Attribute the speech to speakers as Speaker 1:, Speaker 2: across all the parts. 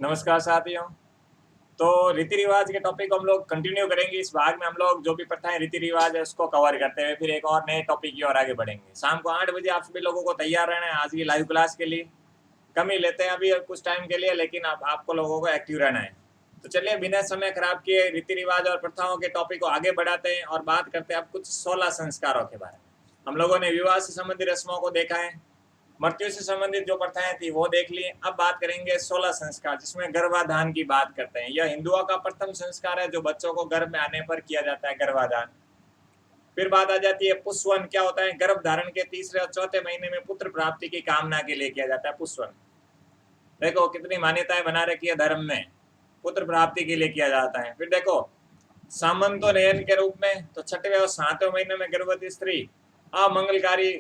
Speaker 1: नमस्कार साथियों। तो रीति रिवाज के टॉपिक को हम लोग कंटिन्यू करेंगे। इस भाग में हम लोग जो भी प्रथाएं रीति रिवाज है उसको कवर करते हुए फिर एक और नए टॉपिक की ओर आगे बढ़ेंगे। शाम को 8 बजे आप सभी लोगों को तैयार रहना है आज की लाइव क्लास के लिए। कम ही लेते हैं अभी कुछ टाइम के लिए, लेकिन आपको लोगों को एक्टिव रहना है। तो चलिए बिना समय खराब किए रीति रिवाज और प्रथाओं के टॉपिक को आगे बढ़ाते हैं और बात करते हैं अब कुछ 16 संस्कारों के बारे में। हम लोगों ने विवाह से संबंधित रस्मों को देखा है, मृत्यु से संबंधित जो प्रथाएं थी वो देख ली। अब बात करेंगे 16 संस्कार, जिसमें गर्भाधान की बात करते हैं। यह हिंदुओं का प्रथम संस्कार है जो बच्चों को गर्भ में आने पर किया जाता है, गर्भाधान। फिर बात आ जाती है पुष्वन। क्या होता है? गर्भ धारण के तीसरे और चौथे महीने में पुत्र प्राप्ति की कामना के लिए किया जाता है पुष्वन। देखो कितनी मान्यताएं बना रखी है धर्म में, पुत्र प्राप्ति के लिए किया जाता है। फिर देखो सामंतोनयन के रूप में, तो छठवें और सातवें महीने में गर्भवती स्त्री अमंगलकारी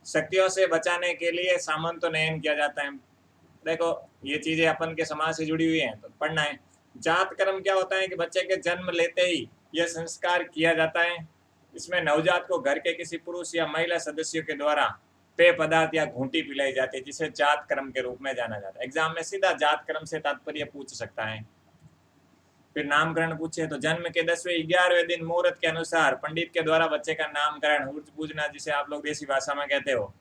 Speaker 1: शक्तियों से बचाने के लिए सामंतोनयन किया जाता है। देखो ये चीजें अपन के समाज से जुड़ी हुई हैं तो पढ़ना है। जात कर्म क्या होता है कि बच्चे के जन्म लेते ही यह संस्कार किया जाता है। इसमें नवजात को घर के किसी पुरुष या महिला सदस्यों के द्वारा पेय पदार्थ या घूंटी पिलाई जाती है, जिसे जात कर्म के रूप में जाना जाता है। एग्जाम में सीधा जात कर्म से तात्पर्य पूछ सकता है। फिर नामकरण पूछे तो जन्म के 10वें 11वें दिन मुहूर्त के अनुसार पंडित के द्वारा बच्चे का नामकरण, हुर्ज पूजना जिसे आप लोग देसी भाषा में कहते हो।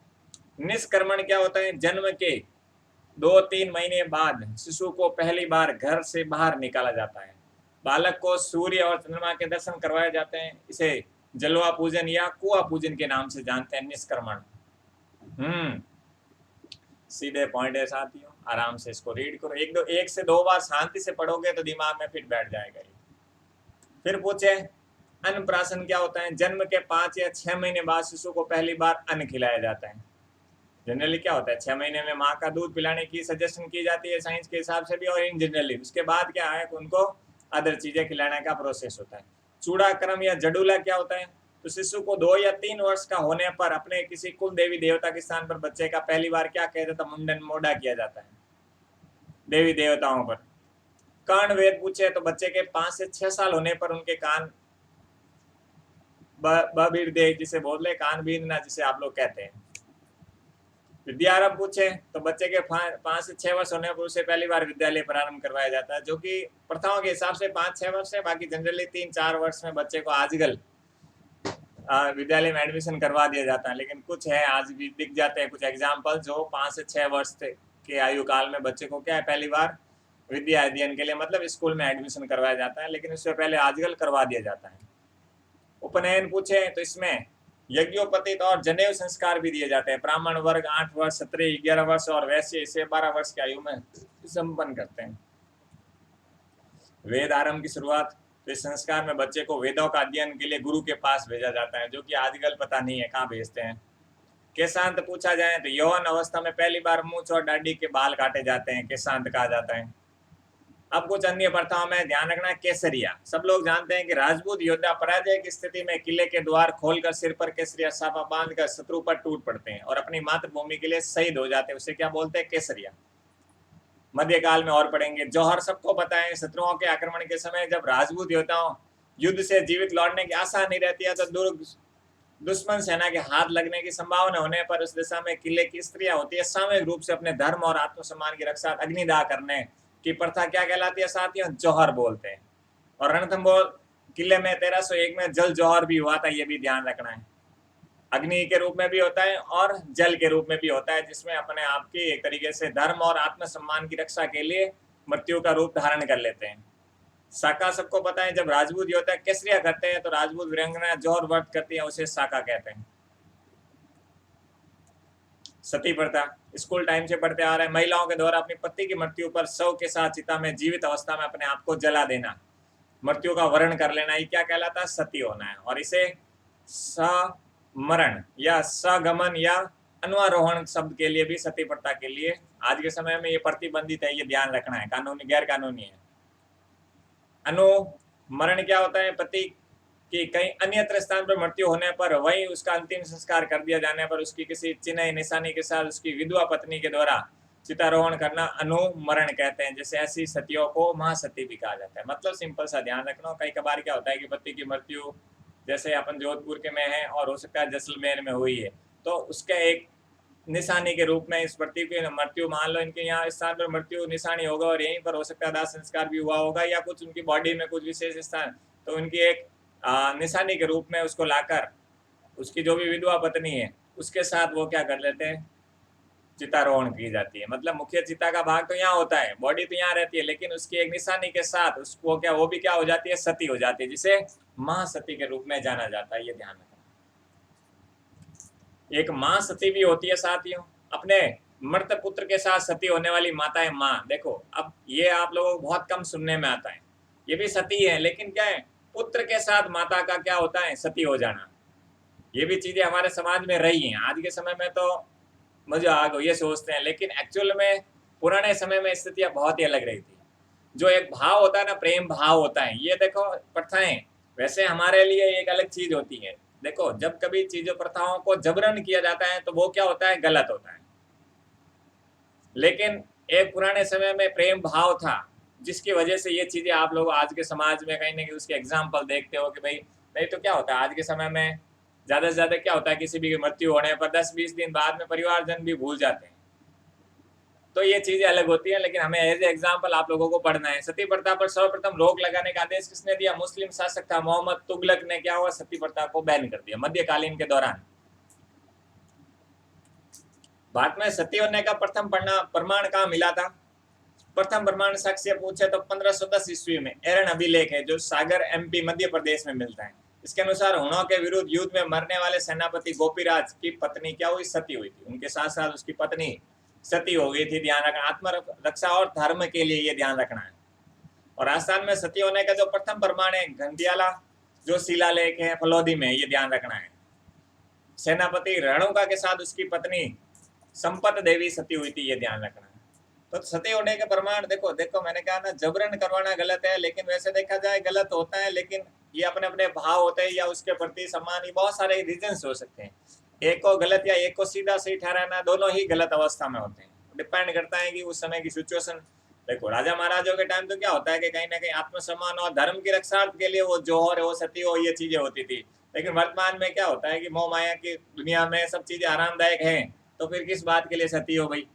Speaker 1: निष्क्रमण क्या होता है? जन्म के 2-3 महीने बाद शिशु को पहली बार घर से बाहर निकाला जाता है। बालक को सूर्य और चंद्रमा के दर्शन करवाए जाते हैं। इसे जलवा पूजन या कुआ पूजन के नाम से जानते हैं, निष्क्रमण। सीधे पॉइंट है साथियों, आराम से इसको रीड करो। एक से दो बार शांति से पढ़ोगे तो दिमाग में फिट बैठ जाएगा। फिर पूछे अन्नप्राशन क्या होता है? जन्म के 5 या 6 महीने बाद शिशु को पहली बार अन्न खिलाया जाता है। जनरली क्या होता है, 6 महीने में माँ का दूध पिलाने की सजेशन की जाती है साइंस के हिसाब से भी, और इन जनरली उसके बाद क्या है उनको अदर चीजें खिलाने का प्रोसेस होता है। चूड़ा क्रम या जडूला क्या होता है? तो शिशु को 2 या 3 वर्ष का होने पर अपने किसी कुल देवी देवता के स्थान पर बच्चे का पहली बार क्या कहते हैं, मुंडन मोड़ा किया जाता है देवी देवताओं पर। कर्ण वेद पूछे तो बच्चे के 5 से 6 साल होने पर उनके कान बीड़ दे, जिसे बोले कान बीनना जिसे आप लोग कहते हैं। विद्यारंभ पूछे तो बच्चे के 5 से 6 वर्ष होने पर उसे पहली बार विद्यालय प्रारंभ करवाया जाता है, जो कि प्रथाओं के हिसाब से 5-6 वर्ष है। बाकी जनरली 3-4 वर्ष में बच्चे को आजकल विद्यालय में एडमिशन करवा दिया जाता है। लेकिन कुछ है आज भी दिख जाते हैं कुछ एग्जाम्पल जो 5 से 6 वर्ष के आयु काल में बच्चे को क्या है पहली बार विद्या अध्ययन के लिए मतलब स्कूल में एडमिशन करवाया जाता है, लेकिन उससे पहले आजकल करवा दिया जाता है। उपनयन पूछे तो इसमें यज्ञोपतित और जनेऊ संस्कार भी दिए जाते हैं। ब्राह्मण वर्ग 8 वर्ष, क्षत्रिय 11 वर्ष और वैश्य इसे 12 वर्ष की आयु में संपन्न करते हैं। वेद आरंभ की शुरुआत, तो इस संस्कार में बच्चे को वेदों का अध्ययन के लिए गुरु के पास भेजा जाता है, जो कि आजकल पता नहीं है कहाँ भेजते हैं। केशांत पूछा जाए तो यौवन अवस्था में पहली बार मूंछ और दाढ़ी के बाल काटे जाते हैं, केशांत कहा जाता है। अब कुछ अन्य प्रथाओं में ध्यान रखना। केसरिया, सब लोग जानते हैं कि राजपूत योद्धा पराजय की स्थिति में किले के द्वार खोलकर सिर पर केसरिया साफा बांधकर शत्रु पर टूट पड़ते हैं और अपनी मातृभूमि के लिए शहीद हो जाते हैं, उसे क्या बोलते हैं? केसरिया। मध्यकाल में और पढ़ेंगे। जौहर सबको पता है, शत्रुओं के आक्रमण के समय जब राजपूत योद्धाओं युद्ध से जीवित लौटने की आशा नहीं रहती है तो दुश्मन सेना के हाथ लगने की संभावना होने पर उस दिशा में किले की स्त्रियां होती है सामूहिक रूप से अपने धर्म और आत्मसम्मान की रक्षा अग्निदाह करने की प्रथा क्या कहलाती है साथियों? जौहर बोलते हैं। और रणथंबोर किले में 1301 में जल जौहर भी हुआ था, ये भी ध्यान रखना है। अग्नि के रूप में भी होता है और जल के रूप में भी होता है, जिसमें अपने आप की एक तरीके से धर्म और आत्मसम्मान की रक्षा के लिए मृत्यु का रूप धारण कर लेते हैं। साका सबको पता है, जब राजपूत योद्धा केसरिया करते हैं तो राजपूत वीरांगना जौहर व्रत करती है, उसे साका कहते हैं। सती प्रथा स्कूल टाइम से पढ़ते आ रहे हैं। महिलाओं के द्वारा अपनी पति की मृत्यु पर शव के साथ चिता में जीवित अवस्था में अपने आप को जला देना, मृत्यु का वर्ण कर लेना, ये क्या कहलाता है? सती होना है। और इसे समरण या सगमन या अनुआरोहण शब्द के लिए भी सती प्रथा के लिए आज के समय में ये प्रतिबंधित है, ये ध्यान रखना है, कानूनी गैर कानूनी है। अनुमरण क्या होता है? पति कि कहीं अन्यत्र स्थान पर मृत्यु होने पर वहीं उसका अंतिम संस्कार कर दिया जाने पर उसकी किसी चिन्ह निशानी के साथ उसकी विधवा पत्नी के द्वारा चितारोहण करना अनुमरण कहते हैं। जैसे ऐसी सतियों को महासती भी कहा जाता है। मतलब सिंपल सा ध्यान रखना। कई कबार क्या होता है कि पति की मृत्यु जैसे अपन जोधपुर के में है और हो सकता है जैसलमेर में हुई है, तो उसका एक निशानी के रूप में इस प्रतीक की मृत्यु, मान लो इनके यहाँ स्थान पर मृत्यु निशानी होगा और यहीं पर हो सकता है दाह संस्कार भी हुआ होगा, या कुछ उनकी बॉडी में कुछ विशेष स्थान, तो उनकी एक निशानी के रूप में उसको लाकर उसकी जो भी विधवा पत्नी है उसके साथ वो क्या कर लेते हैं, चितारोहण की जाती है। मतलब मुख्य चिता का भाग तो यहाँ होता है, बॉडी तो यहाँ रहती है, लेकिन उसकी एक निशानी के साथ उसको क्या, वो भी क्या हो जाती है, सती हो जाती है, जिसे महासती के रूप में जाना जाता है। ये ध्यान रखना। एक माँ सती भी होती है साथियों, अपने मृत पुत्र के साथ सती होने वाली माता है माँ। देखो अब ये आप लोगों को बहुत कम सुनने में आता है, ये भी सती है, लेकिन क्या है, पुत्र के साथ माता का क्या होता है, सती हो जाना। ये भी चीजें हमारे समाज में रही हैं। आज के समय में तो मजाक ये सोचते हैं, लेकिन एक्चुअल में पुराने समय में स्थितियां बहुत ही अलग रही थी। जो एक भाव होता है ना, प्रेम भाव होता है, ये देखो प्रथाएं वैसे हमारे लिए एक अलग चीज होती है। देखो जब कभी चीजों प्रथाओं को जबरन किया जाता है तो वो क्या होता है, गलत होता है। लेकिन एक पुराने समय में प्रेम भाव था, जिसकी वजह से ये चीजें आप लोग आज के समाज में कहीं ना कहीं उसके एग्जाम्पल देखते हो कि भाई नहीं तो क्या होता है, आज के समय में ज्यादा से ज्यादा क्या होता है, किसी भी की मृत्यु होने पर 10-20 दिन बाद में परिवारजन भी भूल जाते हैं, तो ये चीजें अलग होती हैं। लेकिन हमें एज एग्जाम्पल आप लोगों को पढ़ना है। सती प्रथा पर सर्वप्रथम रोक लगाने का आदेश किसने दिया, मुस्लिम शासक था मोहम्मद तुगलक ने क्या हुआ, सती प्रथा को बैन कर दिया मध्यकालीन के दौरान। भारत में सती होने का प्रथम प्रमाण कहाँ मिला था, प्रथम प्रमाण साक्ष्य पूछे तो 1510 ईस्वी में एरन अभिलेख है, जो सागर एमपी मध्य प्रदेश में मिलता है। इसके अनुसार हुणों के विरुद्ध युद्ध में मरने वाले सेनापति गोपीराज की पत्नी क्या हुई, सती हुई थी। उनके साथ साथ उसकी पत्नी सती हो गई थी। ध्यान रखना, आत्मरक्षा और धर्म के लिए ये ध्यान रखना है। और राजस्थान में सती होने का जो प्रथम प्रमाण है, घंटियाला जो शिलालेख है फलोदी में, ये ध्यान रखना है। सेनापति रेणुका के साथ उसकी पत्नी संपत देवी सती हुई थी, ये ध्यान रखना है। तो सती होने के प्रमाण देखो देखो मैंने कहा ना, जबरन करवाना गलत है, लेकिन वैसे देखा जाए गलत होता है, लेकिन ये अपने अपने भाव होते हैं या उसके प्रति सम्मान, ये बहुत सारे रीजंस हो सकते हैं। एक को गलत या एक को सीधा सही ठहराना, दोनों ही गलत अवस्था में होते हैं। डिपेंड करता है कि उस समय की सिचुएशन। देखो राजा महाराजों के टाइम तो क्या होता है कि कहीं ना कहीं आत्मसम्मान और धर्म की रक्षार्थ के लिए वो जोहर वो सती हो ये चीजें होती थी। लेकिन वर्तमान में क्या होता है कि मोह माया की दुनिया में सब चीजें आरामदायक हैं, तो फिर किस बात के लिए सती हो भाई,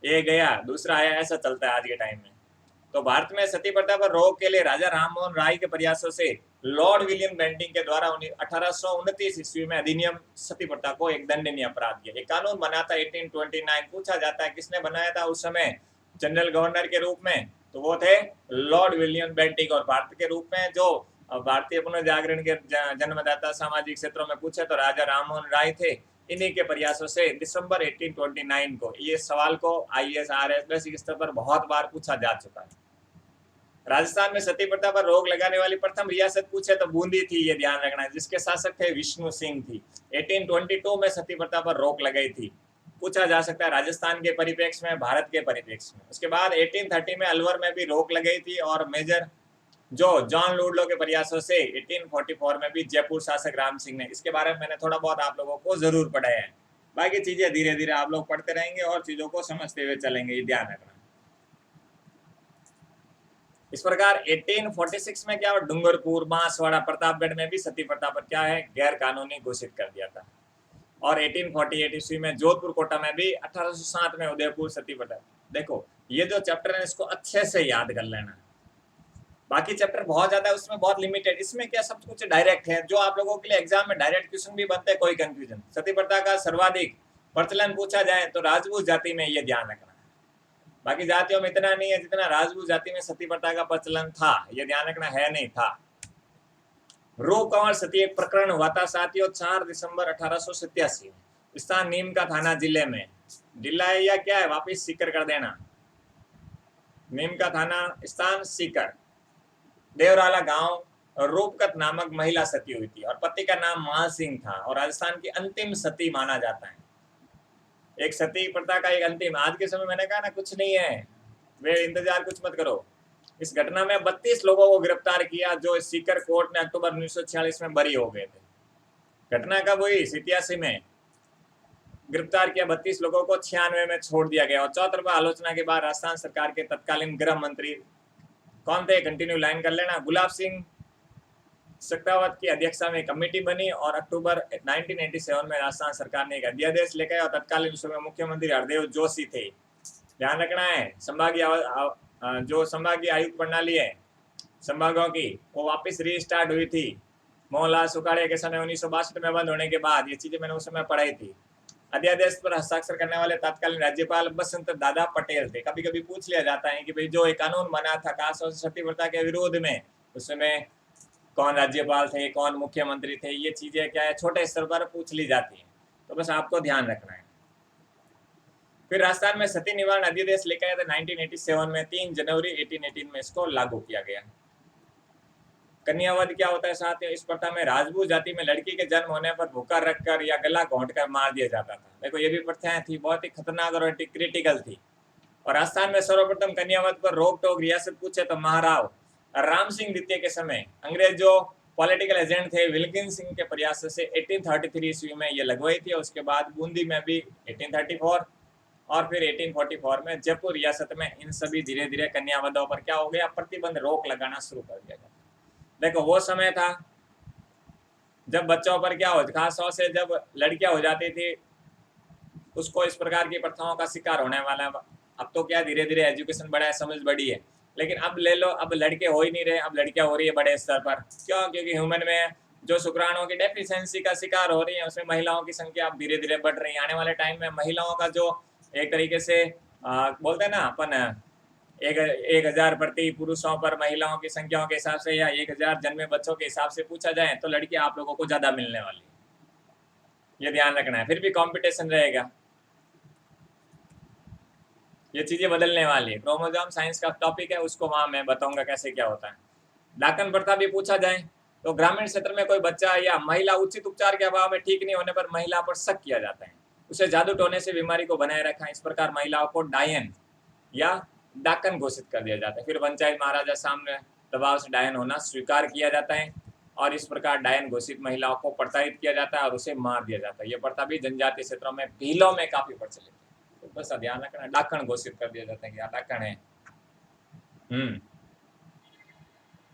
Speaker 1: ये गया दूसरा आया, ऐसा चलता है आज के टाइम में। तो भारत में सती प्रथा पर रोक के लिए राजा राममोहन राय के प्रयासों से लॉर्ड विलियम बेंटिंग के द्वारा 1829 ईस्वी में अधिनियम सती प्रथा को एक दंडनीय अपराध किया। एक कानून बना था 1829। पूछा जाता है किसने बनाया था उस समय जनरल गवर्नर के रूप में, तो वो थे लॉर्ड विलियम बेंटिंग। और भारत के रूप में जो भारतीय पुनर्जागरण के जन्मदाता सामाजिक क्षेत्रों में पूछे तो राजा राममोहन राय थे। इन्हीं के प्रयासों से दिसंबर 1829 को ये सवाल को IAS RS बेसिक स्तर पर बहुत बार पूछा जा चुका है। राजस्थान में सती प्रथा पर रोक लगाने वाली प्रथम रियासत पूछे तो बूंदी थी, ये ध्यान रखना है, जिसके शासक थे विष्णु सिंह थी। 1822 में सती प्रथा पर रोक लगाई थी। पूछा जा सकता है राजस्थान के परिप्रेक्ष्य में, भारत के परिप्रेक्ष्य में। उसके बाद 1830 में अलवर में भी रोक लगाई थी, और मेजर जो जॉन लूडलो के प्रयासों से 1844 में भी जयपुर शासक राम सिंह ने। इसके बारे में मैंने थोड़ा बहुत आप लोगों को जरूर पढ़ाया है, बाकी चीजें धीरे धीरे आप लोग पढ़ते रहेंगे और चीजों को समझते हुए चलेंगे, ये ध्यान रखना। इस प्रकार 1846 में क्या हुआ, डूंगरपुर बांसवाड़ा प्रतापगढ़ में भी सती प्रथा पर क्या है, गैर कानूनी घोषित कर दिया था। और 1848 ईस्वी में जोधपुर कोटा में भी, 1807 में उदयपुर सती प्रथा। देखो ये जो चैप्टर है इसको अच्छे से याद कर लेना। बाकी चैप्टर बहुत ज्यादा है, उसमें बहुत लिमिटेड। इसमें क्या सब कुछ डायरेक्ट है, जो आप लोगों के लिए एग्जाम में डायरेक्ट क्वेश्चन भी बनते हैं, कोई कंफ्यूजन। सती प्रथा का सर्वाधिक प्रचलन पूछा जाए तो राजपूत जाति में, ये ध्यान रखना। बाकी जातियों में इतना नहीं है जितना राजपूत जाति में सती प्रथा का प्रचलन था, ये ध्यान रखना, है नहीं था। रूप कंवर सती एक प्रकरण हुआ था साथियों 4 दिसंबर 1887 में। स्थान नीम का थाना जिले में, जिला है या क्या है वापिस सीकर कर देना। नीम का थाना, स्थान सीकर, देवराला गांव। रूपकत नामक महिला सती हुई थी और पति का नाम मान सिंह था, और राजस्थान की अंतिम सती माना जाता है। एक सती प्रथा का एक अंतिम, आज के समय मैंने कहा ना कुछ नहीं है, वे इंतजार कुछ मत करो। इस घटना में 32 लोगों को गिरफ्तार किया, जो सीकर कोर्ट ने अक्टूबर 1946 में बरी हो गए थे। घटना कब हुई, 87 में गिरफ्तार किया 32 लोगों को, 96 में छोड़ दिया गया। और चौतरफा आलोचना के बाद राजस्थान सरकार के तत्कालीन गृह मंत्री कौन थे, कंटिन्यू लाइन कर लेना, गुलाब सिंह शेखावत की अध्यक्षता में कमेटी बनी और अक्टूबर 1987 में राजस्थान सरकार ने एक अध्यादेश लेकर और तत्कालीन उसमें मुख्यमंत्री हरदेव जोशी थे। ध्यान रखना है, जो संभागीय आयुक्त प्रणाली है संभागों की, वो वापस रीस्टार्ट हुई थी मोहनलाल सुखाड़िया के समय 1962 में बंद होने के बाद। ये चीजें मैंने उस समय पढ़ाई थी। अध्यादेश पर हस्ताक्षर करने वाले तत्कालीन राज्यपाल बसंत दादा पटेल थे। कभी कभी पूछ लिया जाता है कि भाई जो एक कानून बना था खास तौर से सती प्रथा के विरोध में, उसमें कौन राज्यपाल थे, कौन मुख्यमंत्री थे, ये चीजें क्या है छोटे स्तर पर पूछ ली जाती है, तो बस आपको ध्यान रखना है। फिर राजस्थान में सती निवारण अध्यादेश लेकर आया था 1987 में। 3 जनवरी 1818 में इसको लागू किया गया। कन्यावध क्या होता है साथियों? इस प्रथा में राजपूत जाति में लड़की के जन्म होने पर भूखा रखकर या गला घोंटकर मार दिया जाता था। देखो ये भी प्रथाएं थी, बहुत ही खतरनाक और क्रिटिकल थी। और राजस्थान में सर्वप्रथम कन्यावध पर रोक टोक रियासत पूछे तो महाराव राम सिंह द्वितीय के समय अंग्रेज जो पॉलिटिकल एजेंट थे विल्किन सिंह के प्रयास से 1833 ईस्वी में ये लगवाई थी। उसके बाद बूंदी में भी 1834 और फिर 1844 में जयपुर रियासत में इन सभी धीरे धीरे कन्यावधों पर क्या हो गया, प्रतिबंध रोक लगाना शुरू कर दिया गया। देखो वो समय था जब बच्चों पर क्या हो, खास तौर से जब लड़कियां हो जाती थी उसको इस प्रकार की प्रथाओं का शिकार होने वाला है। अब तो क्या धीरे धीरे एजुकेशन बढ़ा है, समझ बढ़ी है, लेकिन अब ले लो, अब लड़के हो ही नहीं रहे, अब लड़कियां हो रही है बड़े स्तर पर। क्यों? क्योंकि ह्यूमन में जो शुक्राणुओं की डेफिशिएंसी का शिकार हो रही है उसमें महिलाओं की संख्या अब धीरे धीरे बढ़ रही है। आने वाले टाइम में महिलाओं का जो एक तरीके से बोलते हैं ना अपन 1000 प्रति पुरुषों पर महिलाओं की संख्याओं के हिसाब से या 1000 जन्मे बच्चों के हिसाब से पूछा जाए तो लड़कियां आप लोगों को ज्यादा मिलने वाली है, ये ध्यान रखना है। फिर भी कंपटीशन रहेगा, ये चीजें बदलने वाली है। क्रोमोसोम साइंस का टॉपिक है, उसको वहां मैं बताऊंगा कैसे क्या होता है। डाकन प्रथा भी पूछा जाए तो ग्रामीण क्षेत्र में कोई बच्चा या महिला उचित उपचार के अभाव में ठीक नहीं होने पर महिला पर शक किया जाता है, उसे जादू टोने से बीमारी को बनाए रखा है। इस प्रकार महिलाओं को डायन या डाकन घोषित कर दिया जाता है। फिर पंचायत महाराजा सामने दबाव से डायन होना स्वीकार किया जाता है और इस प्रकार डायन घोषित महिलाओं को प्रताड़ित किया जाता है और उसे मार दिया जाता है। यह प्रथा भी जनजातीय क्षेत्रों में भीलों में काफी प्रचलित है, तो बस ध्यान रखना, डाकन घोषित कर दिया जाता है कि डाकन है।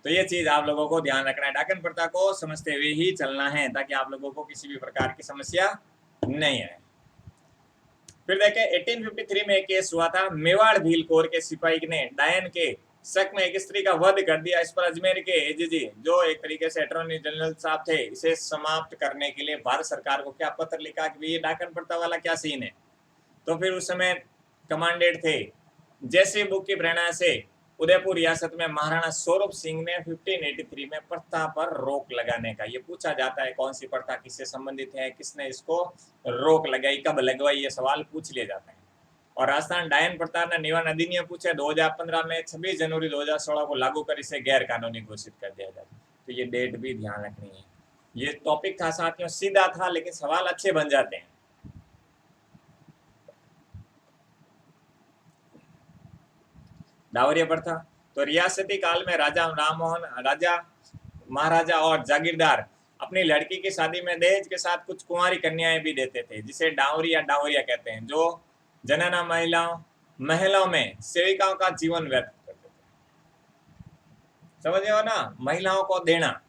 Speaker 1: तो ये चीज आप लोगों को ध्यान रखना है, डाकन प्रथा को समझते हुए ही चलना है ताकि आप लोगों को किसी भी प्रकार की समस्या नहीं है। फिर देखें 1853 में एक केस हुआ था, मेवाड़ भील कोर के सिपाही ने डायन के शक में एक स्त्री का वध कर दिया। इस पर अजमेर के एजीजी जो एक तरीके से अटॉर्नी जनरल साहब थे, इसे समाप्त करने के लिए भारत सरकार को क्या पत्र लिखा कि ये डाकन प्रथा वाला क्या सीन है। तो फिर उस समय कमांडेंट थे जैसे बुक की प्रेरणा से उदयपुर रियासत में महाराणा स्वरूप सिंह ने 1583 में प्रथा पर रोक लगाने का, ये पूछा जाता है कौन सी प्रथा किससे संबंधित है, किसने इसको रोक लगाई, कब लगवाई, ये सवाल पूछ लिए जाते हैं। और राजस्थान डायन प्रथा ने निवारण अधिनियम पूछे 2015 में 26 जनवरी 2016 को लागू कर इसे गैर कानूनी घोषित कर दिया जाता है। तो ये डेट भी ध्यान रखनी है। ये टॉपिक था साथियों, सीधा था लेकिन सवाल अच्छे बन जाते हैं। डावरिया प्रथा तो रियासती काल में राजा राममोहन, राजा महाराजा और जागीरदार अपनी लड़की की शादी में दहेज के साथ कुछ कुंवारी कन्याएं भी देते थे, जिसे डावरी या डावरिया कहते हैं, जो जनना महलों में सेविकाओं का जीवन व्यतीत करते थे। समझे हो ना, महिलाओं को देना,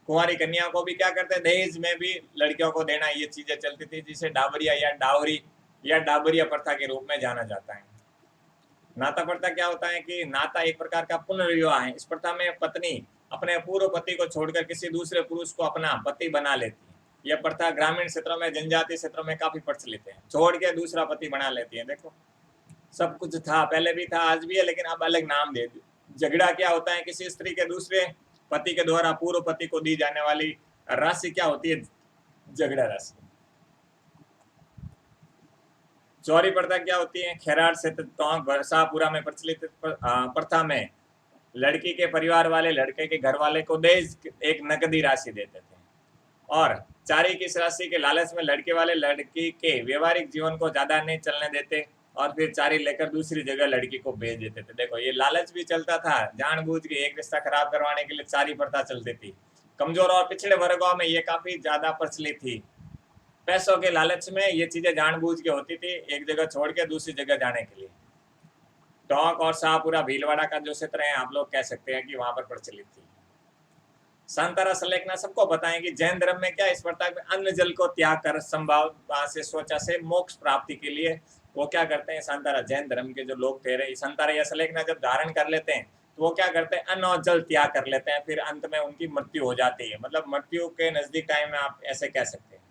Speaker 1: कुंवारी कन्याओं को भी क्या करते, दहेज में भी लड़कियों को देना, ये चीजें चलती थी, जिसे डावरिया या डावरी या डाबरिया प्रथा के रूप में जाना जाता है। नाता प्रथा क्या होता है कि नाता एक प्रकार का पुनर्विवाह है। इस प्रथा में पत्नी अपने पूर्व पति को छोड़कर किसी दूसरे पुरुष को अपना पति बना लेती है। यह प्रथा ग्रामीण क्षेत्रों में, जनजातीय क्षेत्रों में काफी प्रचलित है, छोड़ के दूसरा पति बना लेती है। देखो सब कुछ था, पहले भी था, आज भी है, लेकिन अब अलग नाम दे दी। झगड़ा क्या होता है, किसी स्त्री के दूसरे पति के द्वारा पूर्व पति को दी जाने वाली राशि क्या होती है, झगड़ा राशि। चौरी प्रथा क्या होती है, खेराड़ से टोंक शाहपुरा में प्रचलित प्रथा में लड़की के परिवार वाले लड़के के घर वाले को दहेज एक नकदी राशि देते थे और चारी की इस राशि के लालच में लड़के वाले लड़की के व्यवहारिक जीवन को ज्यादा नहीं चलने देते और फिर चारी लेकर दूसरी जगह लड़की को भेज देते थे। देखो ये लालच भी चलता था, जानबूझ के एक रिश्ता खराब करवाने के लिए चारी प्रथा चलती थी। कमजोर और पिछड़े वर्गों में ये काफी ज्यादा प्रचलित थी। पैसों के लालच में ये चीजें जानबूझ के होती थी, एक जगह छोड़ के दूसरी जगह जाने के लिए। टोंक और शाहपुरा भीलवाड़ा का जो क्षेत्र है, आप लोग कह सकते हैं कि वहां पर प्रचलित थी। शांतारा सलेखना सबको पता है कि जैन धर्म में क्या इस प्रकार में अन्न जल को त्याग कर संभावना से सोचा से मोक्ष प्राप्ति के लिए वो क्या करते हैं, शांतारा जैन धर्म के जो लोग थे रहे शांतारा या सलेखना जब धारण कर लेते हैं तो वो क्या करते हैं, अन्न और जल त्याग कर लेते हैं, फिर अंत में उनकी मृत्यु हो जाती है, मतलब मृत्यु के नजदीक टाइम में आप ऐसे कह सकते हैं।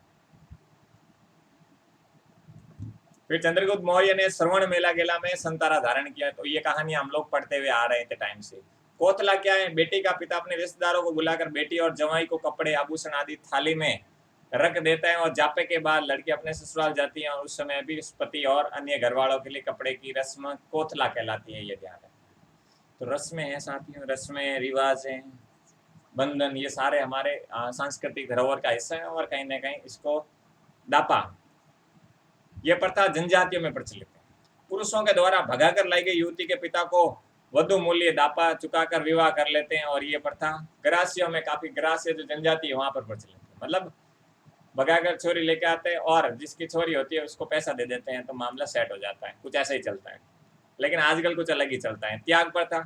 Speaker 1: फिर चंद्रगुप्त मौर्य ने श्रवण मेला गेला में संतारा धारण किया, तो ये कहानी हम लोग पढ़ते हुए आ रहे थे टाइम से। कोथला क्या है, बेटी का पिता अपने रिश्तेदारों को बुलाकर बेटी और जवाई को कपड़े आभूषण आदि थाली में रख देता है और जापे के बाद लड़की अपने ससुराल जाती है, और उस समय भी पति और अन्य घर वालों के लिए कपड़े की रस्म कोथला कहलाती है, ये ध्यान है। तो रस्में हैं साथियों, रस्में रिवाज हैं, बंधन, ये सारे हमारे सांस्कृतिक धरोहर का हिस्सा है, और कहीं ना कहीं इसको दापा, यह प्रथा जनजातियों में प्रचलित है। पुरुषों के द्वारा भगाकर लाई गई युवती के पिता को वधु मूल्य दापा चुकाकर विवाह कर लेते हैं, और ये प्रथा ग्रासियों में काफी, ग्रास्य जो जनजाति है वहां पर प्रचलित है, मतलब भगाकर छोरी लेके आते हैं और जिसकी छोरी होती है उसको पैसा दे देते हैं तो मामला सेट हो जाता है, कुछ ऐसा ही चलता है। लेकिन आजकल कुछ अलग ही चलता है। त्याग प्रथा,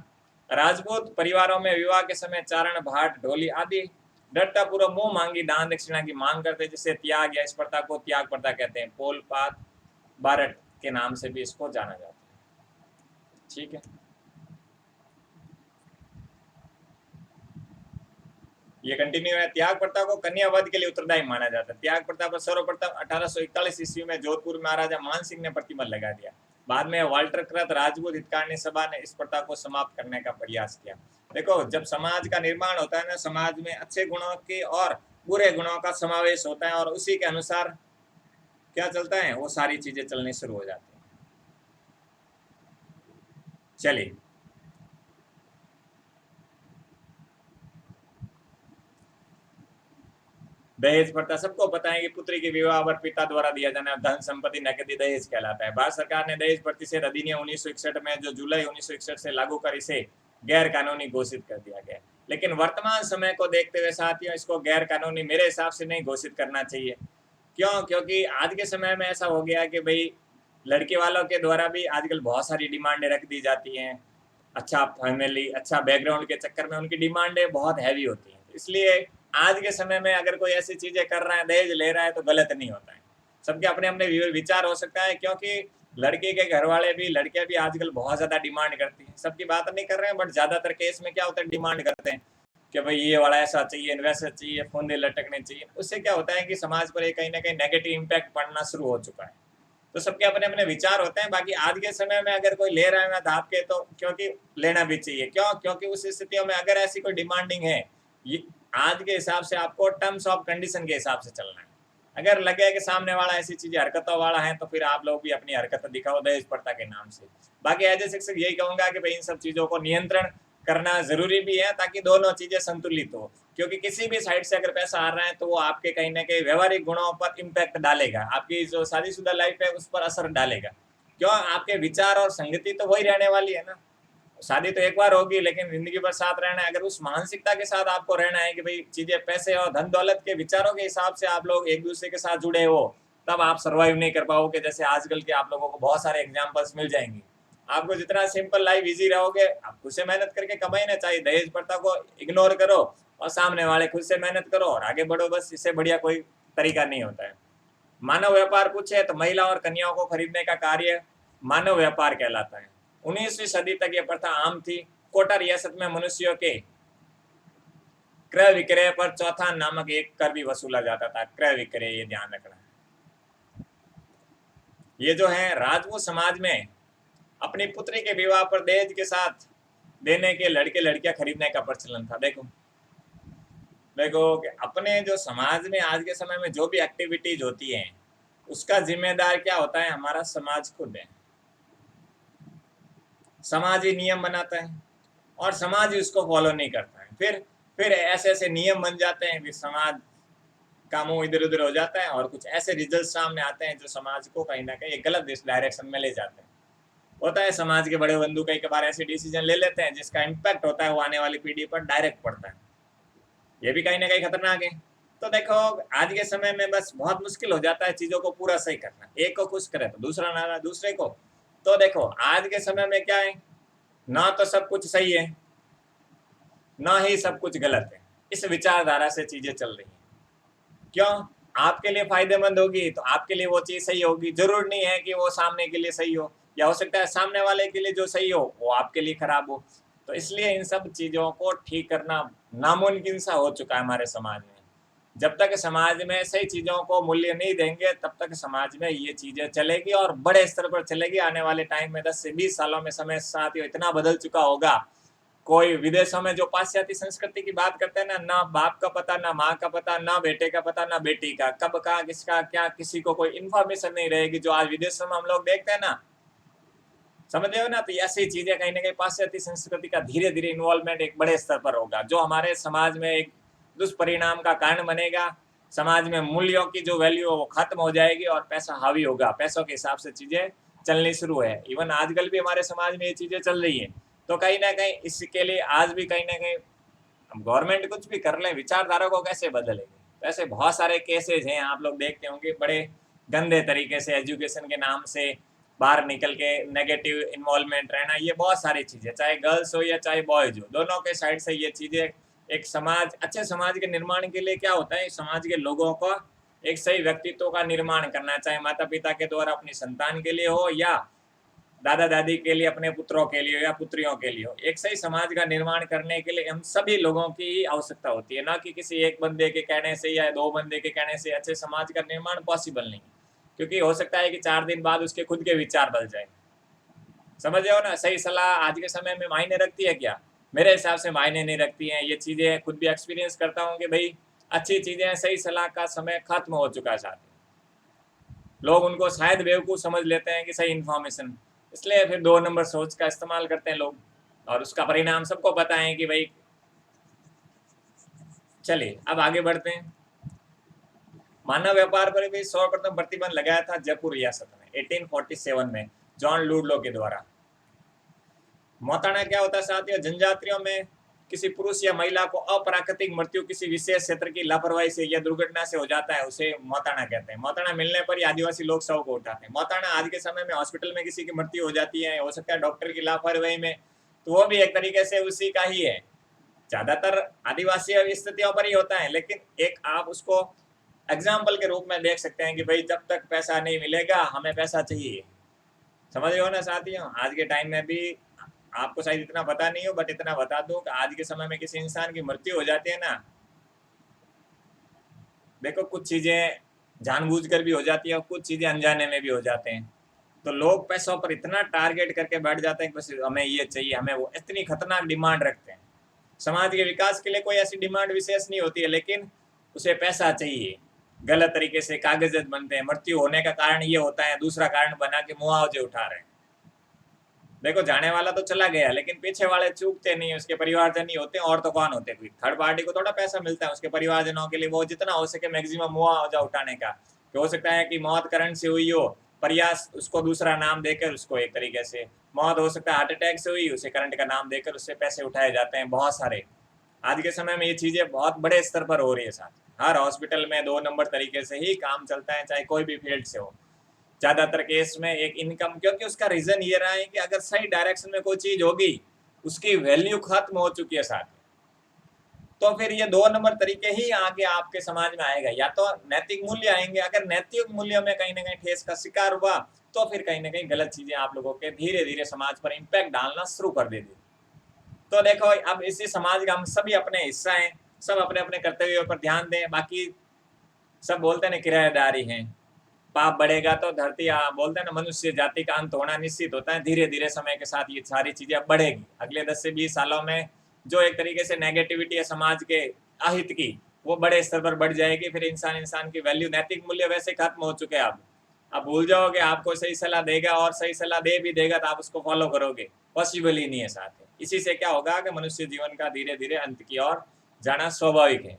Speaker 1: राजपूत परिवारों में विवाह के समय चारण भाट ढोली आदि डरता पूर्वक मुंह मांगी दान दक्षिणा की मांग करते, जिससे त्याग, या इस प्रथा को त्याग प्रथा कहते हैं। पोल पात बारट के नाम से भी इसको जाना जाता है। ठीक है, ये कंटिन्यू है। त्याग प्रथा को कन्यावध के लिए उत्तरदायी माना जाता है। त्याग प्रथा पर सर्वप्रथम 1841 ईस्वी में जोधपुर में महाराजा मान सिंह ने प्रतिबंध लगा दिया। बाद में वाल्टर कृत राजपूत हितकारिणी सभा ने इस प्रथा को समाप्त करने का प्रयास किया। देखो, जब समाज का निर्माण होता है ना, समाज में अच्छे गुणों के और बुरे गुणों का समावेश होता है, और उसी के अनुसार क्या चलता है, वो सारी चीजें चलनी शुरू हो जाती हैं। चलिए, दहेज प्रथा, सबको पता है कि पुत्री के विवाह पर पिता द्वारा दिया जाना धन संपत्ति नकदी दहेज कहलाता है। भारत सरकार ने दहेज प्रतिषेध अधिनियम 1961 में जो जुलाई 1961 से लागू कर इसे गैर कानूनी घोषित कर दिया गया। लेकिन वर्तमान समय को देखते हुए साथियों, इसको गैर कानूनी मेरे हिसाब से नहीं घोषित करना चाहिए। क्यों? क्योंकि आज के समय में ऐसा हो गया कि भाई लड़के वालों के द्वारा भी आजकल बहुत सारी डिमांडें रख दी जाती हैं। अच्छा फैमिली, अच्छा बैकग्राउंड के चक्कर में उनकी डिमांडें बहुत हैवी होती हैं। इसलिए आज के समय में अगर कोई ऐसी चीजें कर रहा है, दहेज ले रहा है, तो गलत नहीं होता है। सबके अपने अपने विचार हो सकता है, क्योंकि लड़के के घर वाले भी, लड़कियां भी आजकल बहुत ज्यादा डिमांड करती हैं। सबकी बात नहीं कर रहे हैं, बट ज्यादातर केस में क्या होता है, डिमांड करते हैं कि भाई ये वाला ऐसा चाहिए, वैसा चाहिए, फंदे लटकने चाहिए। उससे क्या होता है कि समाज पर कहीं ना कहीं नेगेटिव इम्पैक्ट पड़ना शुरू हो चुका है। तो सबके अपने अपने विचार होते हैं। बाकी आज के समय में अगर कोई ले रहा है ना धाप के, तो क्योंकि लेना भी चाहिए। क्यों? क्योंकि उस स्थितियों में अगर ऐसी कोई डिमांडिंग है, ये आज के हिसाब से आपको टर्म्स ऑफ कंडीशन के हिसाब से चलना है। अगर लगे कि सामने वाला ऐसी चीजें हरकतों वाला है, तो फिर आप लोग भी अपनी हरकत दिखाओ दहेज प्रथा के नाम से। बाकी एज ए शिक्षक यही कहूंगा कि भाई इन सब चीजों को नियंत्रण करना जरूरी भी है, ताकि दोनों चीजें संतुलित हो। क्योंकि किसी भी साइड से अगर पैसा आ रहा है, तो वो आपके कहीं ना कहीं व्यवहारिक गुणों पर इम्पैक्ट डालेगा, आपकी जो शादीशुदा लाइफ है उस पर असर डालेगा। क्यों? आपके विचार और संगति तो वही रहने वाली है ना। शादी तो एक बार होगी, लेकिन जिंदगी भर साथ रहना है। अगर उस मानसिकता के साथ आपको रहना है कि भाई चीजें पैसे और धन दौलत के विचारों के हिसाब से आप लोग एक दूसरे के साथ जुड़े हो, तब आप सर्वाइव नहीं कर पाओगे। जैसे आजकल के आप लोगों को बहुत सारे एग्जाम्पल्स मिल जाएंगे। आपको जितना सिंपल लाइफ इजी रहोगे, आप खुद से मेहनत करके कमाई ना, चाहिए दहेज प्रथा को इग्नोर करो और सामने वाले खुद से मेहनत करो और आगे बढ़ो। बस इससे बढ़िया कोई तरीका नहीं होता है। मानव व्यापार पूछे तो महिला और कन्याओं को खरीदने का कार्य मानव व्यापार कहलाता है। 19वीं सदी तक यह प्रथा आम थी। कोटा रियासत में मनुष्यों के क्रय विक्रय पर चौथा नामक एक कर भी वसूला जाता था। क्रय विक्रय, ये ध्यान रखना है। ये जो है राजपूत समाज में अपनी पुत्री के विवाह पर दहेज के साथ देने के लड़के लड़कियां खरीदने का प्रचलन था। देखो कि अपने जो समाज में आज के समय में जो भी एक्टिविटीज होती हैं, उसका जिम्मेदार क्या होता है, हमारा समाज खुद है। समाज ही नियम बनाता है और समाज ही उसको फॉलो नहीं करता है। फिर ऐसे ऐसे नियम बन जाते हैं, फिर समाज का मुंह इधर उधर हो जाता है और कुछ ऐसे रिजल्ट सामने आते हैं जो समाज को कहीं ना कहीं गलत डायरेक्शन में ले जाते हैं। होता है समाज के बड़े बंधु कई बार ऐसे डिसीजन ले लेते हैं जिसका इम्पैक्ट होता है वो आने वाली पीढ़ी पर डायरेक्ट पड़ता है। ये भी कहीं ना कहीं खतरनाक है। तो देखो, आज के समय में बस बहुत मुश्किल हो जाता है चीजों को पूरा सही करना। एक को खुश करे तो दूसरा ना, दूसरे को। तो देखो, आज के समय में क्या है, ना तो सब कुछ सही है, ना ही सब कुछ गलत है। इस विचारधारा से चीजें चल रही हैं। क्यों? आपके लिए फायदेमंद होगी तो आपके लिए वो चीज सही होगी, जरूर नहीं है कि वो सामने के लिए सही हो, या हो सकता है सामने वाले के लिए जो सही हो वो आपके लिए खराब हो। तो इसलिए इन सब चीजों को ठीक करना नामुमकिन सा हो चुका है हमारे समाज में। जब तक समाज में सही चीजों को मूल्य नहीं देंगे तब तक समाज में ये चीजें चलेगी और बड़े स्तर पर चलेगी। आने वाले टाइम में 10 से 20 सालों में समय साथ ही इतना बदल चुका होगा। कोई विदेशों में जो पाश्चात्य संस्कृति की बात करते हैं ना बाप का पता, ना माँ का पता, ना बेटे का पता, ना बेटी का, कब कहाँ किसका क्या, किसी को कोई इन्फॉर्मेशन नहीं रहेगी, जो आज विदेशों में हम लोग देखते हैं ना, समझ रहे हो ना। तो ऐसी चीजें कहीं ना कहीं पाश्चात्य संस्कृति का धीरे धीरे इन्वॉल्वमेंट एक बड़े स्तर पर होगा, जो हमारे समाज में एक दुष्परिणाम का कारण बनेगा। समाज में मूल्यों की जो वैल्यू है वो खत्म हो जाएगी और पैसा हावी होगा, पैसों के हिसाब से चीजें चलनी शुरू है। इवन आजकल भी हमारे समाज में ये चीजें चल रही है। तो कहीं ना कहीं इसके लिए आज भी कहीं ना कहीं गवर्नमेंट कुछ भी कर ले, विचारधारा को कैसे बदलेगी। तो ऐसे बहुत सारे केसेज हैं, आप लोग देखते होंगे, बड़े गंदे तरीके से एजुकेशन के नाम से बाहर निकल के नेगेटिव इन्वॉल्वमेंट रहना, ये बहुत सारी चीजें, चाहे गर्ल्स हो या चाहे बॉयज हो, दोनों के साइड से ये चीजें एक समाज, अच्छे समाज के निर्माण के लिए क्या होता है, समाज के लोगों को एक सही व्यक्तित्व का निर्माण करना, चाहे माता पिता के द्वारा अपनी संतान के लिए हो या दादा दादी के लिए, अपने पुत्रों के लिए या पुत्रियों के लिए हो। एक सही समाज का निर्माण करने के लिए हम सभी लोगों की आवश्यकता होती है, ना कि किसी एक बंदे के कहने से या 2 बंदे के कहने से अच्छे समाज का निर्माण पॉसिबल नहीं। क्योंकि हो सकता है कि 4 दिन बाद उसके खुद के विचार बदल जाए। समझ रहे हो ना। सही सलाह आज के समय में मायने रखती है क्या? मेरे हिसाब से मायने नहीं रखती हैं। ये चीज़ें खुद भी एक्सपीरियंस करता हूँ कि भाई अच्छी चीज़ें, सही सलाह का समय खत्म हो चुका है साथ। लोग उनको शायद बेवकूफ़ समझ लेते हैं कि सही इन्फॉर्मेशन, इसलिए फिर 2 नंबर सोच का इस्तेमाल करते हैं लोग, और उसका परिणाम सबको पता है कि भाई। चलिए अब आगे बढ़ते हैं। मानव व्यापार पर भी सर्वप्रथम प्रतिबंध लगाया था जयपुर रियासत में 1847 में जॉन लूडलो के द्वारा। मौताना क्या होता है साथियों? जनजातियों में किसी पुरुष या महिला को अप्राकृतिक मृत्यु किसी विशेष क्षेत्र की लापरवाही से या दुर्घटना से हो जाता है, उसे मौताना कहते हैं। मौताना मिलने पर ही आदिवासी लोग शव को उठाते हैं। मौताना आज के समय में हॉस्पिटल में किसी की मृत्यु हो जाती है, हो सकता है डॉक्टर की लापरवाही में, तो वो भी एक तरीके से उसी का ही है। ज्यादातर आदिवासी स्थितियों पर ही होता है, लेकिन एक आप उसको एग्जाम्पल के रूप में देख सकते हैं कि भाई जब तक पैसा नहीं मिलेगा हमें पैसा चाहिए। समझ रहे हो ना साथियों। आज के टाइम में भी आपको शायद इतना पता नहीं हो, बट इतना बता दूं कि आज के समय में किसी इंसान की मृत्यु हो जाती है ना, देखो कुछ चीजें जानबूझकर भी हो जाती है और कुछ चीजें अनजाने में भी हो जाते हैं। तो लोग पैसों पर इतना टारगेट करके बैठ जाते हैं कि बस हमें ये चाहिए, हमें वो, इतनी खतरनाक डिमांड रखते हैं। समाज के विकास के लिए कोई ऐसी डिमांड विशेष नहीं होती है, लेकिन उसे पैसा चाहिए। गलत तरीके से कागज बनते हैं। मृत्यु होने का कारण ये होता है, दूसरा कारण बना के मुआवजे उठा रहे हैं। देखो जाने वाला तो चला गया, लेकिन पीछे वाले चूकते नहीं, उसके परिवारजन नहीं होते, और तो कौन होते? कोई थर्ड पार्टी को थोड़ा पैसा मिलता है, उसके परिवारजनों के लिए वो जितना हो सके मैक्सिमम मुआवजा उठाने का। तो हो सकता है कि मौत करंट से हुई हो, प्रयास उसको दूसरा नाम देकर उसको एक तरीके से मौत, हो सकता है हार्ट अटैक से हुई, उसे करंट का नाम देकर उससे पैसे उठाए जाते हैं बहुत सारे। आज के समय में ये चीजें बहुत बड़े स्तर पर हो रही है साथ। हर हॉस्पिटल में 2 नंबर तरीके से ही काम चलता है, चाहे कोई भी फील्ड से हो। ज्यादातर केस में एक इनकम, क्योंकि उसका रीजन ये रहा है कि अगर सही डायरेक्शन में कोई चीज होगी उसकी वैल्यू खत्म हो चुकी है साथ। तो फिर ये 2 नंबर तरीके ही आगे आपके समाज में आएगा, या तो नैतिक मूल्य आएंगे। अगर नैतिक मूल्यों में कहीं ना कहीं ठेस का शिकार हुआ तो फिर कहीं ना कहीं गलत चीजें आप लोगों के धीरे धीरे समाज पर इम्पैक्ट डालना शुरू कर देती। तो देखो अब इसी समाज का हम सभी अपने हिस्सा हैं, सब अपने अपने कर्तव्यों पर ध्यान दें। बाकी सब बोलते हैं ना किराएदारी हैं, पाप बढ़ेगा तो धरती, बोलते हैं ना मनुष्य जाति का अंत होना निश्चित होता है। धीरे धीरे समय के साथ ये सारी चीजें अब बढ़ेगी। अगले 10 से 20 सालों में जो एक तरीके से नेगेटिविटी है समाज के अहित की, वो बड़े स्तर पर बढ़ जाएगी। फिर इंसान इंसान की वैल्यू, नैतिक मूल्य वैसे खत्म हो चुके हैं। अब भूल जाओगे, आपको सही सलाह देगा और सही सलाह दे भी देगा तो आप उसको फॉलो करोगे, पॉसिबल ही नहीं है साथ। इसी से क्या होगा कि मनुष्य जीवन का धीरे धीरे अंत की ओर जाना स्वाभाविक है।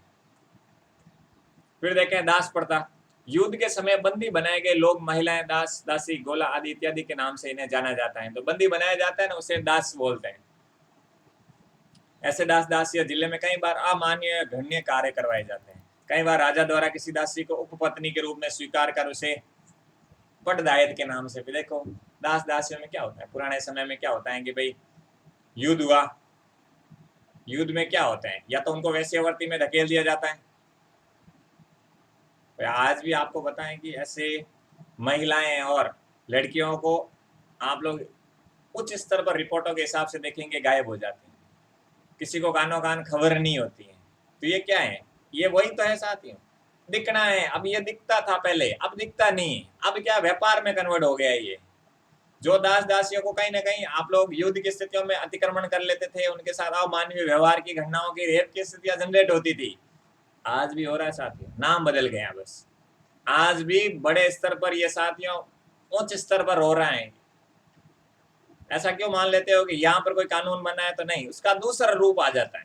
Speaker 1: फिर देखें दास प्रथा। युद्ध के समय बंदी बनाए गए लोग, महिलाएं, दास दासी, गोला आदि इत्यादि के नाम से इन्हें जाना जाता है। तो बंदी बनाया जाता है ना, उसे दास बोलते हैं। ऐसे दास दासियां जिले में कई बार अमान्य घृण्य कार्य करवाए जाते हैं। कई बार राजा द्वारा किसी दासी को उपपत्नी के रूप में स्वीकार कर उसे पटदायत के नाम से भी, देखो दास दासियों में क्या होता है, पुराने समय में क्या होता है कि भाई युद्ध हुआ, युद्ध में क्या होता है, या तो उनको वैश्यावृत्ति में धकेल दिया जाता है। तो आज भी आपको बताएं कि ऐसे महिलाएं और लड़कियों को आप लोग उच्च स्तर पर रिपोर्टों के हिसाब से देखेंगे गायब हो जाती हैं, किसी को कानों कान खबर नहीं होती है। तो ये क्या है, ये वही तो है साथियों, दिखना है। अब ये दिखता था पहले, अब दिखता नहीं, अब क्या व्यापार में कन्वर्ट हो गया ये। जो दास दासियों को कहीं ना कहीं आप लोग युद्ध की स्थितियों में अतिक्रमण कर लेते थे, उनके साथ अमानवीय व्यवहार की घटनाओं की, रेप की स्थितियां जनरेट होती थी, आज भी हो रहा है साथियों, नाम बदल गया बस। आज भी बड़े स्तर पर ये साथियों उच्च स्तर पर हो रहा है। ऐसा क्यों मान लेते हो कि यहाँ पर कोई कानून बना है तो नहीं, उसका दूसरा रूप आ जाता है।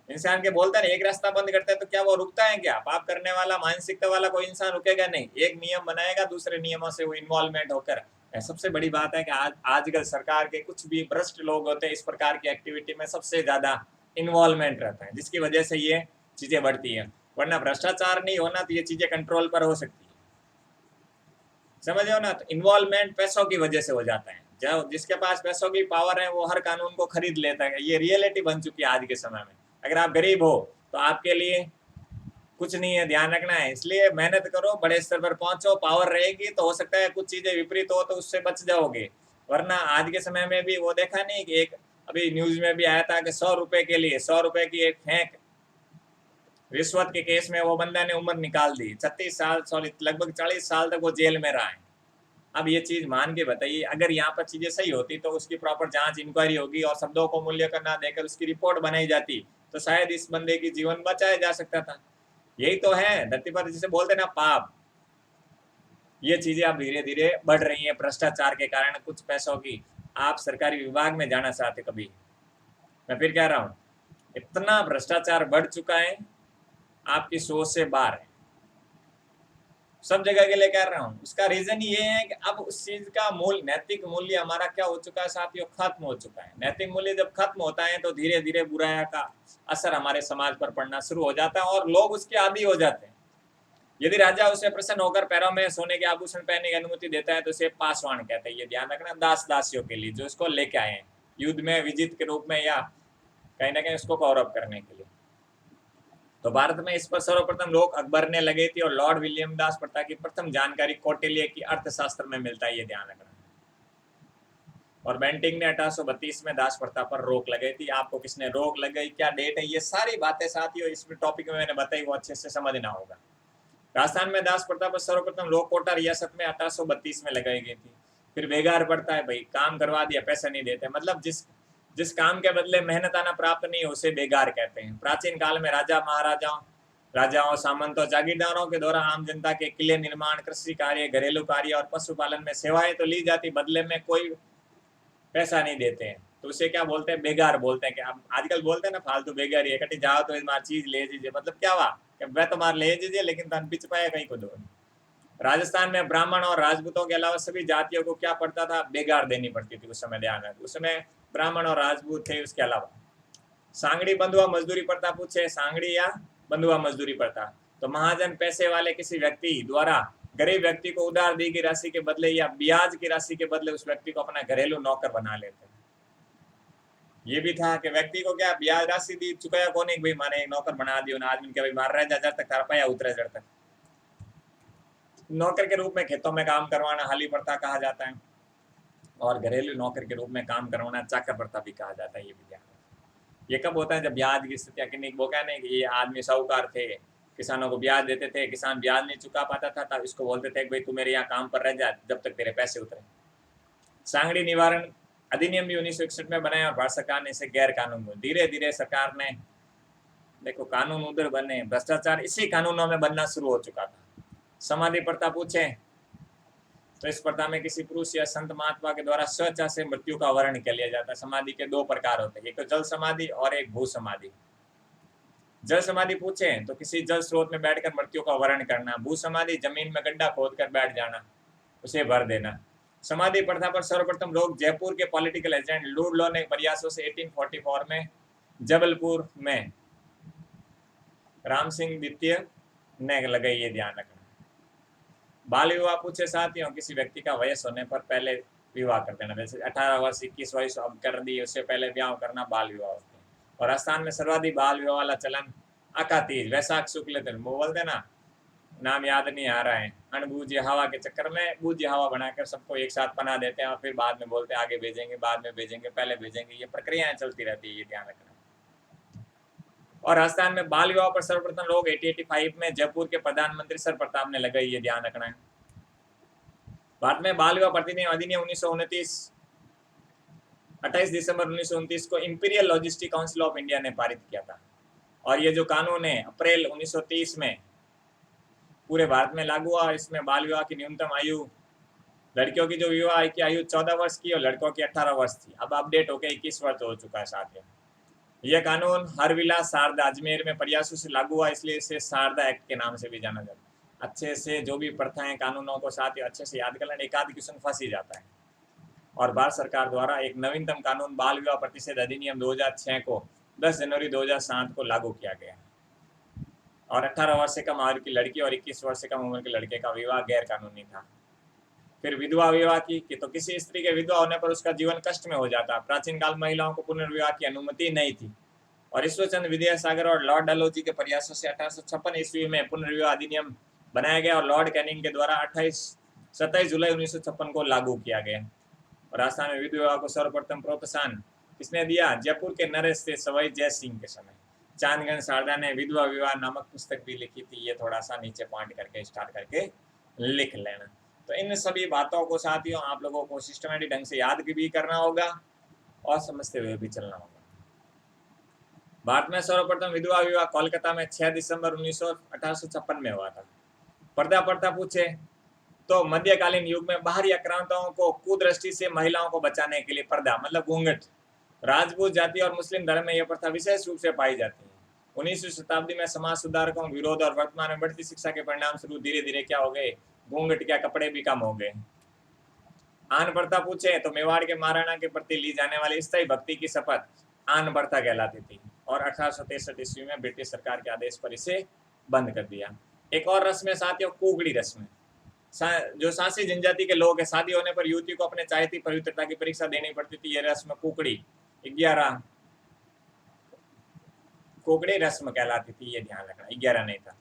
Speaker 1: इंसान के बोलते हैं एक रास्ता बंद करते हैं तो क्या वो रुकता है क्या? पाप करने वाला मानसिकता वाला कोई इंसान रुकेगा नहीं, एक नियम बनाएगा, दूसरे नियमों से वो इन्वॉल्वमेंट होकर। सबसे बड़ी बात है कि आजकल सरकार के कुछ भी भ्रष्ट लोग होते हैं, इस प्रकार की एक्टिविटी में सबसे ज्यादा इन्वॉल्वमेंट रहता है, जिसकी वजह से ये चीजें बढ़ती है। वरना भ्रष्टाचार नहीं होना तो ये चीजें कंट्रोल पर हो सकती है, समझ हो ना। तो इन्वॉल्वमेंट पैसों की वजह से हो जाता है, जब जिसके पास पैसों की पावर है वो हर कानून को खरीद लेता है। ये रियलिटी बन चुकी है आज के समय में। अगर आप गरीब हो तो आपके लिए कुछ नहीं है, ध्यान रखना है। इसलिए मेहनत करो, बड़े स्तर पर पहुंचो, पावर रहेगी तो हो सकता है कुछ चीजें विपरीत हो तो उससे बच जाओगे। वरना आज के समय में भी वो देखा नहीं कि एक अभी न्यूज में भी आया था कि 100 रुपए के लिए 100 रुपए की एक फेंक रिश्वत के केस में वो बंदा ने उम्र निकाल दी, 36 साल, सॉरी लगभग 40 साल तक वो जेल में रहा है। अब ये चीज मान के बताइए, अगर यहाँ पर चीजें सही होती तो उसकी प्रॉपर जांच इंक्वायरी होगी और शब्दों को मूल्य करना देकर उसकी रिपोर्ट बनाई जाती, तो शायद इस बंदे की जीवन बचाया जा सकता था। यही तो है धरती पर जिसे बोलते ना पाप। ये चीजें अब धीरे धीरे बढ़ रही है भ्रष्टाचार के कारण, कुछ पैसों की। आप सरकारी विभाग में जाना चाहते कभी, मैं फिर कह रहा हूँ, इतना भ्रष्टाचार बढ़ चुका है, आपकी सोच से बाहर है। सब जगह के लिए कह रहा हूँ, उसका रीजन ये है कि अब उस चीज का मूल नैतिक मूल्य हमारा क्या हो चुका है साथियों, खत्म हो चुका है। नैतिक मूल्य जब खत्म होता है तो धीरे धीरे बुराई का असर हमारे समाज पर पड़ना शुरू हो जाता है और लोग उसके आदी हो जाते हैं। यदि राजा उसे प्रसन्न होकर पैरों में सोने के आभूषण पहनने की अनुमति देता है तो उसे पासवान कहते हैं। ये ध्यान रखना, दास दासियों के लिए जो इसको लेके आए हैं युद्ध में विजित के रूप में या कहीं ना कहीं उसको गौरव करने के लिए। तो भारत में इस पर सर्वप्रथम रोक अकबर ने लगाई थी और लॉर्ड विलियम दास प्रथा की प्रथम जानकारी कौटिल्य की अर्थशास्त्र में मिलता है, ये ध्यान रखना। और बेंटिंग ने 1832 में दास प्रथा पर रोक लगाई थी। आपको किसने रोक लगाई, क्या डेट है, ये सारी बातें साथियों इस टॉपिक में मैंने बताई, वो अच्छे से समझना होगा। राजस्थान में दास प्रथा पर सर्वप्रथम रोक कोटा रियासत में 1832 में लगाई गई थी। फिर बेगार पड़ता है भाई, काम करवा दिया पैसे नहीं देते, मतलब जिस काम के बदले मेहनत आना प्राप्त नहीं हो उसे बेगार कहते हैं। प्राचीन काल में राजाओं सामंतों जागीरदारों के द्वारा आम जनता के किले निर्माण, कृषि कार्य, घरेलू कार्य और पशुपालन में सेवाएं तो ली जाती, बदले में कोई पैसा नहीं देते हैं, तो उसे क्या बोलते हैं, बेगार बोलते हैं। कि अब आजकल बोलते हैं ना फालतू बेगार, ये कटी जाओ तो मार चीज ले लीजिए, मतलब क्या हुआ कि वह तो मार ले लीजिए लेकिन तन पिच पाया कहीं को दो। राजस्थान में ब्राह्मण और राजपूतों के अलावा सभी जातियों को क्या पड़ता था, बेगार देनी पड़ती थी उस समय, ध्यान है। उस समय ब्राह्मण और राजपूत थे। उसके अलावा सांगड़ी बंधुआ मजदूरी प्रथा पूछे, सांगड़ी या बंधुआ मजदूरी प्रथा, तो महाजन पैसे वाले किसी व्यक्ति द्वारा गरीब व्यक्ति को उधार दी गई राशि के बदले या ब्याज की राशि के बदले उस व्यक्ति को अपना घरेलू नौकर बना लेते। ये भी था कि व्यक्ति को क्या ब्याज राशि दी, चुकाया कौन है भाई, माने एक नौकर बना दियो ना आदमी के, भाई मार रहे जड़ तक कर पाया उतरे जड़ तक। नौकर के रूप में खेतों में काम करवाना हाली प्रथा कहा जाता है, और घरेलू नौकर के रूप में काम करवाना चाकर प्रथा भी कहा जाता है। ये भी ध्यान। ये कब होता है, जब ब्याज की स्थितियां किन्नी, वो कहने कि ये आदमी साहूकार थे, किसानों को ब्याज देते थे, किसान ब्याज नहीं चुका पाता था, तब इसको बोलते थे कि भाई तू मेरे यहाँ काम पर रह जा जब तक तेरे पैसे उतरे। सांगड़ी निवारण अधिनियम भी 1961 में बनाया और भारत सरकार ने इसे गैर कानून को, धीरे धीरे सरकार ने, देखो कानून उधर बने, भ्रष्टाचार इसी कानूनों में बनना शुरू हो चुका था। समाधि प्रथा पूछे तो इस प्रथा में किसी पुरुष या संत महात्मा के द्वारा स्वेच्छा से मृत्यु का वर्ण कर लिया जाता है। समाधि के दो प्रकार होते हैं, एक तो जल समाधि और एक भू समाधि। जल समाधि पूछे तो किसी जल स्रोत में बैठकर मृत्यु का वर्ण करना। भू समाधि जमीन में गड्ढा खोद कर बैठ जाना, उसे भर देना। समाधि प्रथा पर सर्वप्रथम लोग जयपुर के पॉलिटिकल एजेंट लूडलो ने प्रयासों से 1844 में जबलपुर में राम सिंह द्वितीय ने लगाई, ये ध्यान रखना। बाल विवाह पूछे साथियों, किसी व्यक्ति का वयस होने पर पहले विवाह कर देना, जैसे 18 वर्ष 21 वर्ष अब कर दी, उससे पहले विवाह करना बाल विवाह होते हैं। और राजस्थान में सर्वाधिक बाल विवाह वाला चलन आका तीज, वैशाख शुक्ल दिन, वो बोलते ना, नाम याद नहीं आ रहा है, अणबूझे हवा के चक्कर में बूझे हवा बनाकर सबको एक साथ पना देते हैं और फिर बाद में बोलते हैं आगे भेजेंगे, बाद में भेजेंगे, पहले भेजेंगे, ये प्रक्रियाएं चलती रहती है, ये ध्यान रखना। और राजस्थान में बाल विवाह पर सर्वप्रथम रोक 1885 में जयपुर के प्रधानमंत्री सर प्रताप ने लगाई, ये ध्यान रखना है। भारत में बाल विवाह प्रतिनिधि अधिनियम 1929 28 दिसंबर 1929 को imperial logistic council of India ने पारित किया था। और ये जो कानून है अप्रैल 1930 में पूरे भारत में लागू हुआ। इसमें बाल विवाह की न्यूनतम आयु, लड़कियों की जो विवाह की आयु 14 वर्ष की और लड़कों की 18 वर्ष थी, अब अपडेट होकर 21 वर्ष हो चुका है साथियों। यह कानून हरविला शारदा अजमेर में प्रयासों से लागू हुआ, इसलिए इसे शारदा एक्ट के नाम से भी जाना जाता है। अच्छे से जो भी प्रथाएं कानूनों को साथियों अच्छे से याद कर लेना, एक आध क्वेश्चन फंस ही जाता है। और भारत सरकार द्वारा एक नवीनतम कानून बाल विवाह प्रतिषेध अधिनियम 2006 को 10 जनवरी 2007 को लागू किया गया और 18 वर्ष से कम आयु की लड़की और 21 वर्ष से कम उम्र के लड़के का विवाह गैर कानूनी था। फिर विधवा विवाह की कि तो किसी स्त्री के विधवा होने पर उसका जीवन कष्ट में हो जाता। प्राचीन काल महिलाओं को पुनर्विवाह की अनुमति नहीं थी और ईश्वरचंद्र विद्यासागर और लॉर्ड डलहौजी के प्रयासों से 1856 ईस्वी में पुनर्विवाह अधिनियम बनाया गया और लॉर्ड कैनिंग के द्वारा 27 जुलाई 1956 को लागू किया गया। और राजस्थान में विधवा को सर्वप्रथम प्रोत्साहन किसने दिया? जयपुर के नरेश से सवाई जय सिंह के समय चांदगढ़ शारदा ने विधवा विवाह नामक पुस्तक भी लिखी थी। ये थोड़ा सा नीचे पॉइंट करके स्टार्ट करके लिख लेना। तो इन सभी बातों को साथियों आप लोगों को सिस्टमैटिक ढंग से याद भी करना होगा और समझते हुए भी चलना होगा। भारत में सर्वप्रथम विधवा विवाह कोलकाता में 6 दिसंबर 1856 में हुआ था। पर्दा प्रथा पूछे तो मध्यकालीन युग में बाहरी आक्रांताओं को कुदृष्टि से महिलाओं को बचाने के लिए पर्दा मतलब घूंघट, राजपूत जाति और मुस्लिम धर्म में यह प्रथा विशेष रूप से पाई जाती है। 19वीं शताब्दी में समाज सुधारकों विरोध और वर्तमान में बढ़ती शिक्षा के परिणाम स्वरूप धीरे धीरे क्या हो गए, घूंघट क्या कपड़े भी कम हो गए। आन प्रथा पूछे तो मेवाड़ के महाराणा के प्रति ली जाने वाली स्थायी भक्ति की शपथ आन प्रथा कहलाती थी और 1863 ईस्वी में ब्रिटिश सरकार के आदेश पर इसे बंद कर दिया। एक और रस्म है साथियों, कुकड़ी रस्म। जो सांसी जनजाति के लोग हैं, शादी होने पर युवती को अपने चाहती पवित्रता की परीक्षा देनी पड़ती थी। यह रस्म कुकड़ी 11 कुकड़ी रस्म कहलाती थी, ये ध्यान रखना, 11 नहीं था।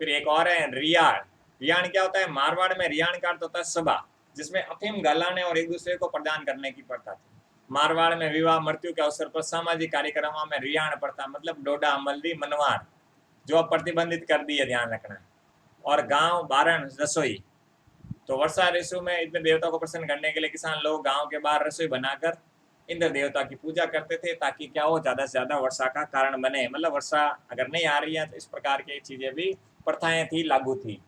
Speaker 1: फिर एक और है रियाण। रियाण क्या होता है? मारवाड़ में रियाण का अर्थ होता है सभा, जिसमें अफीम गलाने और एक दूसरे को प्रदान करने की प्रथा थी। मारवाड़ में विवाह मृत्यु के अवसर पर सामाजिक कार्यक्रमों में रियाण प्रथा मतलब डोडा मल्दी मनवार जो अब प्रतिबंधित कर दी है, ध्यान रखना। और गांव बारण रसोई, तो वर्षा ऋतु में इंद्र देवता को प्रसन्न करने के लिए किसान लोग गांव के बाहर रसोई बनाकर इंद्र देवता की पूजा करते थे ताकि क्या हो, ज्यादा से ज्यादा वर्षा का कारण बने। मतलब वर्षा अगर नहीं आ रही है तो इस प्रकार की चीजें भी प्रथाएं थी, लागू थी।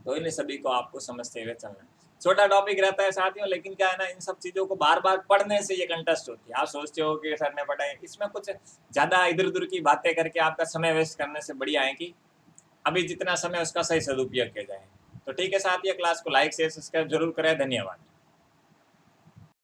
Speaker 1: तो इन सभी को आपको समझते हुए चलना। छोटा टॉपिक रहता है साथियों, लेकिन क्या है ना, इन सब चीजों को बार बार पढ़ने से ये कंटेस्ट होती है। आप सोचते हो कि सर ने पढ़ाई, इसमें कुछ ज्यादा इधर उधर की बातें करके आपका समय वेस्ट करने से बढ़िया है कि अभी जितना समय उसका सही सदुपयोग किया जाए। तो ठीक है साथियों, क्लास को लाइक शेयर सब्सक्राइब जरूर करें। धन्यवाद।